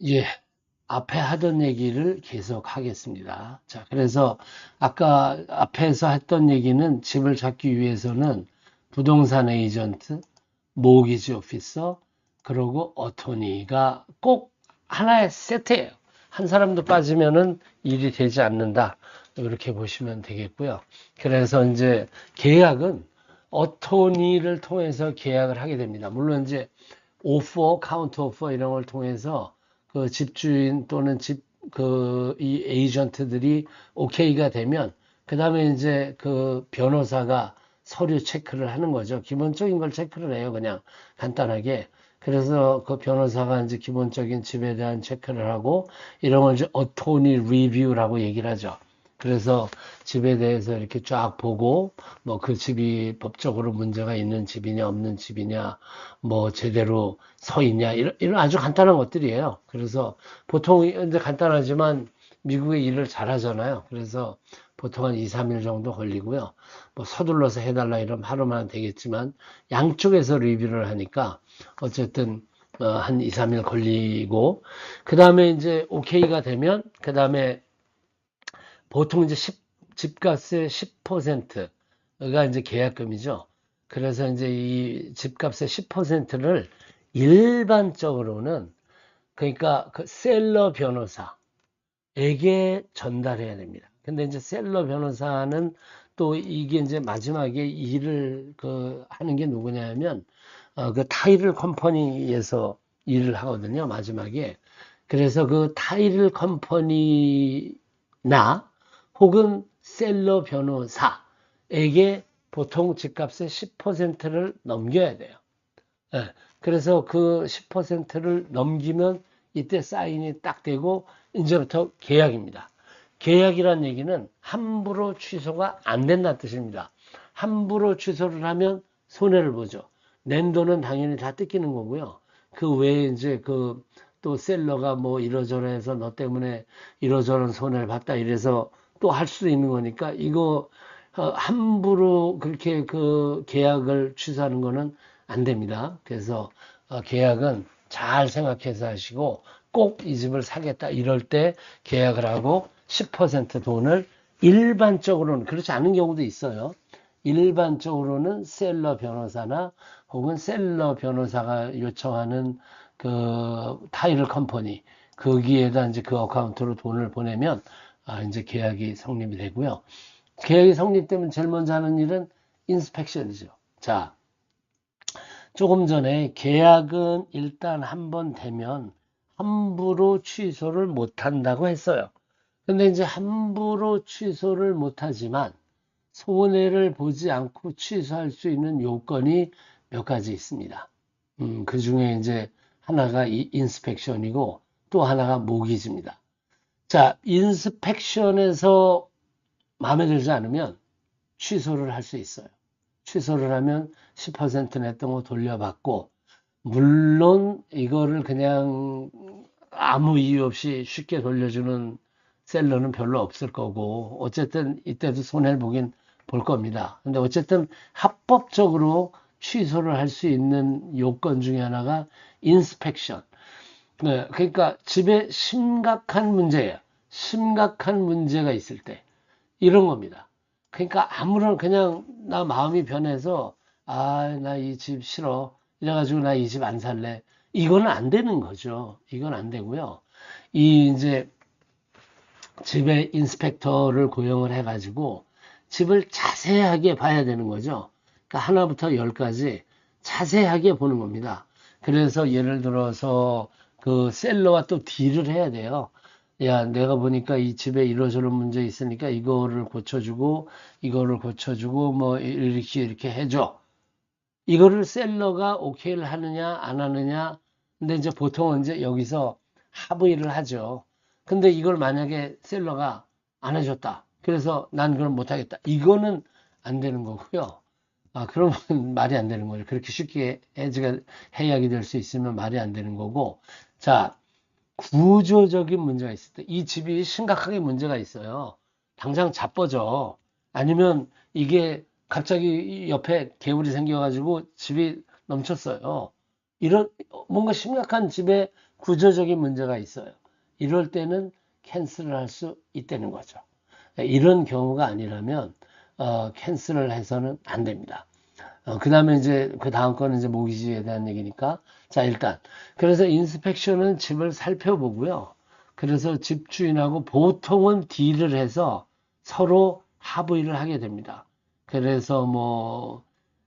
예, 앞에 하던 얘기를 계속 하겠습니다. 자, 그래서 아까 앞에서 했던 얘기는 집을 찾기 위해서는 부동산 에이전트, 모기지 오피서, 그리고 어토니가 꼭 하나의 세트예요. 한 사람도 빠지면은 일이 되지 않는다. 이렇게 보시면 되겠고요. 그래서 이제 계약은 어토니를 통해서 계약을 하게 됩니다. 물론 이제 오퍼, 카운터 오퍼 이런 걸 통해서 그 집주인 또는 이 에이전트들이 오케이가 되면 그 다음에 이제 그 변호사가 서류 체크를 하는 거죠. 기본적인 걸 체크를 해요. 그냥 간단하게. 그래서 그 변호사가 이제 기본적인 집에 대한 체크를 하고 이런 걸 이제 어토니 리뷰라고 얘기를 하죠. 그래서 집에 대해서 이렇게 쫙 보고 뭐 그 집이 법적으로 문제가 있는 집이냐 없는 집이냐 뭐 제대로 서 있냐 이런 아주 간단한 것들이에요. 그래서 보통 이제 간단하지만 미국의 일을 잘하잖아요. 그래서 보통 한 2, 3일 정도 걸리고요. 뭐 서둘러서 해달라 이러면 하루만 되겠지만 양쪽에서 리뷰를 하니까 어쨌든 한 2, 3일 걸리고 그 다음에 이제 오케이가 되면 그 다음에 보통 이제 집값의 10%가 이제 계약금이죠. 그래서 이제 이 집값의 10%를 일반적으로는 그러니까 그 셀러 변호사에게 전달해야 됩니다. 근데 이제 셀러 변호사는 또 이게 이제 마지막에 일을 그 하는 게 누구냐면 그 타이틀 컴퍼니에서 일을 하거든요. 마지막에. 그래서 그 타이틀 컴퍼니나 혹은 셀러 변호사에게 보통 집값의 10%를 넘겨야 돼요. 예. 그래서 그 10%를 넘기면 이때 사인이 딱 되고 이제부터 계약입니다. 계약이란 얘기는 함부로 취소가 안 된다는 뜻입니다. 함부로 취소를 하면 손해를 보죠. 낸 돈은 당연히 다 뜯기는 거고요. 그 외에 이제 그 또 셀러가 뭐 이러저러해서 너 때문에 이러저런 손해를 봤다 이래서 또 할 수도 있는 거니까 이거 함부로 그렇게 그 계약을 취소하는 거는 안 됩니다. 그래서 계약은 잘 생각해서 하시고 꼭 이 집을 사겠다 이럴 때 계약을 하고 10% 돈을 일반적으로는 그렇지 않은 경우도 있어요. 일반적으로는 셀러 변호사나 혹은 셀러 변호사가 요청하는 그 타이틀 컴퍼니 거기에다 이제 그 어카운트로 돈을 보내면 이제 계약이 성립이 되고요. 계약이 성립되면 제일 먼저 하는 일은 인스펙션이죠. 자, 조금 전에 계약은 일단 한 번 되면 함부로 취소를 못 한다고 했어요. 근데 이제 함부로 취소를 못 하지만 손해를 보지 않고 취소할 수 있는 요건이 몇 가지 있습니다. 그 중에 이제 하나가 이 인스펙션이고 또 하나가 모기지입니다. 자, 인스펙션에서 마음에 들지 않으면 취소를 할 수 있어요. 취소를 하면 10% 냈던 거 돌려받고 물론 이거를 그냥 아무 이유 없이 쉽게 돌려주는 셀러는 별로 없을 거고 어쨌든 이때도 손해를 보긴 볼 겁니다. 근데 어쨌든 합법적으로 취소를 할 수 있는 요건 중에 하나가 인스펙션. 네, 그러니까 집에 심각한 문제예요. 심각한 문제가 있을 때 이런 겁니다. 그러니까 아무런 그냥 나 마음이 변해서 나 이 집 싫어. 이래가지고 나 이 집 안 살래. 이거는 안 되는 거죠. 이건 안 되고요. 이 이제 집에 인스펙터를 고용을 해가지고 집을 자세하게 봐야 되는 거죠. 그러니까 하나부터 열까지 자세하게 보는 겁니다. 그래서 예를 들어서 그 셀러와 또 딜을 해야 돼요. 야, 내가 보니까 이 집에 이러저런 문제 있으니까 이거를 고쳐주고, 이거를 고쳐주고, 뭐, 이렇게 해줘. 이거를 셀러가 오케이를 하느냐, 안 하느냐. 근데 이제 보통은 이제 여기서 합의를 하죠. 근데 이걸 만약에 셀러가 안 해줬다. 그래서 난 그럼 못하겠다. 이거는 안 되는 거고요. 그러면 말이 안 되는 거죠. 그렇게 쉽게 해지가 해약이 될 수 있으면 말이 안 되는 거고. 자, 구조적인 문제가 있을 때, 이 집이 심각하게 문제가 있어요. 당장 자빠져. 아니면 이게 갑자기 옆에 개울이 생겨가지고 집이 넘쳤어요. 이런 뭔가 심각한 집에 구조적인 문제가 있어요. 이럴 때는 캔슬을 할 수 있다는 거죠. 이런 경우가 아니라면 캔슬을 해서는 안 됩니다. 그 다음에 이제 그 다음 거는 이제 모기지에 대한 얘기니까 자 일단 그래서 인스펙션은 집을 살펴보고요. 그래서 집주인하고 보통은 딜을 해서 서로 합의를 하게 됩니다. 그래서 뭐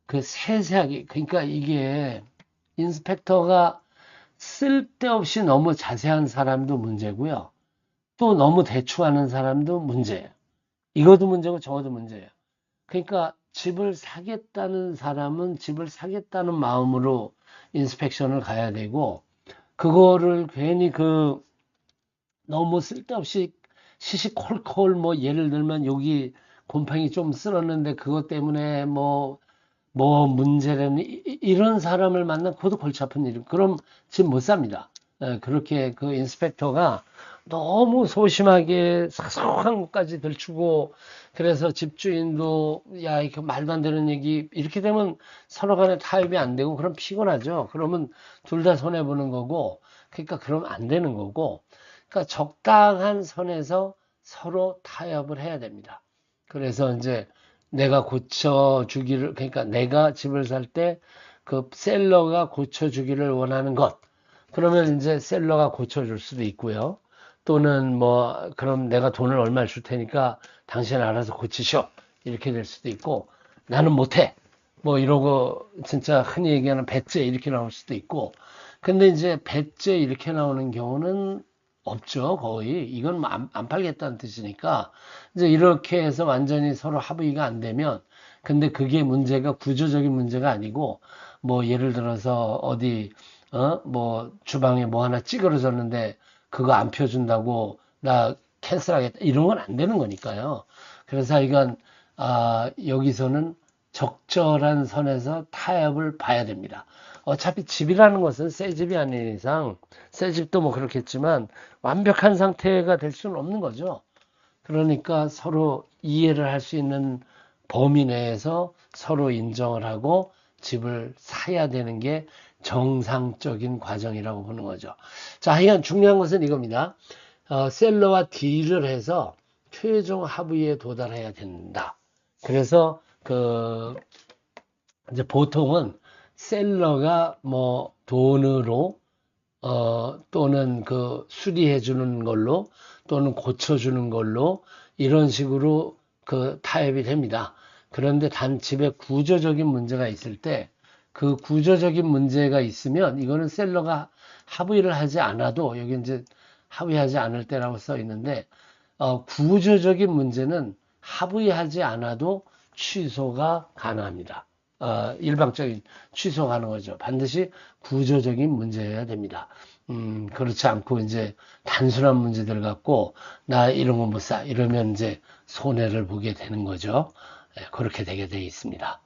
그 세세하게 그러니까 이게 인스펙터가 쓸데없이 너무 자세한 사람도 문제고요. 또 너무 대충하는 사람도 문제예요. 이것도 문제고 저것도 문제예요. 그러니까 집을 사겠다는 사람은 집을 사겠다는 마음으로 인스펙션을 가야 되고 그거를 괜히 그 너무 쓸데없이 시시콜콜 뭐 예를 들면 여기 곰팡이 좀 쓸었는데 그것 때문에 뭐 문제라는 이런 사람을 만나 그것도 골치 아픈 일. 그럼 집 못 삽니다. 그렇게 그 인스펙터가 너무 소심하게 사소한 것까지 들추고 그래서 집주인도 야 이렇게 말도 안 되는 얘기 이렇게 되면 서로 간에 타협이 안 되고 그럼 피곤하죠. 그러면 둘 다 손해 보는 거고 그러니까 그러면 안 되는 거고 그러니까 적당한 선에서 서로 타협을 해야 됩니다. 그래서 이제 내가 고쳐주기를, 그러니까 내가 집을 살 때 그 셀러가 고쳐주기를 원하는 것. 그러면 이제 셀러가 고쳐줄 수도 있고요. 또는 뭐, 그럼 내가 돈을 얼마 줄 테니까 당신 알아서 고치셔. 이렇게 될 수도 있고, 나는 못해. 뭐 이러고 진짜 흔히 얘기하는 배째 이렇게 나올 수도 있고. 근데 이제 배째 이렇게 나오는 경우는 없죠, 거의. 이건 뭐 안 팔겠다는 뜻이니까. 이제 이렇게 해서 완전히 서로 합의가 안 되면, 근데 그게 문제가 구조적인 문제가 아니고, 뭐 예를 들어서 어디, 뭐 주방에 뭐 하나 찌그러졌는데 그거 안 펴준다고 나 캔슬하겠다. 이런 건 안 되는 거니까요. 그래서 이건, 여기서는 적절한 선에서 타협을 봐야 됩니다. 어차피 집이라는 것은 새 집이 아닌 이상, 새 집도 뭐 그렇겠지만 완벽한 상태가 될 수는 없는 거죠. 그러니까 서로 이해를 할 수 있는 범위 내에서 서로 인정을 하고 집을 사야 되는 게 정상적인 과정이라고 보는 거죠. 자, 하여간 중요한 것은 이겁니다. 셀러와 딜을 해서 최종 합의에 도달해야 된다. 그래서 이제 보통은 셀러가 뭐 돈으로 또는 그 수리해 주는 걸로 또는 고쳐 주는 걸로 이런 식으로 그 타협이 됩니다. 그런데 단 집에 구조적인 문제가 있을 때 그 구조적인 문제가 있으면 이거는 셀러가 합의를 하지 않아도 여기 이제 합의하지 않을 때라고 써 있는데 구조적인 문제는 합의하지 않아도 취소가 가능합니다. 일방적인 취소 가능한 거죠. 반드시 구조적인 문제여야 됩니다. 그렇지 않고 이제 단순한 문제들 갖고 나 이런 거 못 사. 이러면 이제 손해를 보게 되는 거죠. 그렇게 되게 돼 있습니다.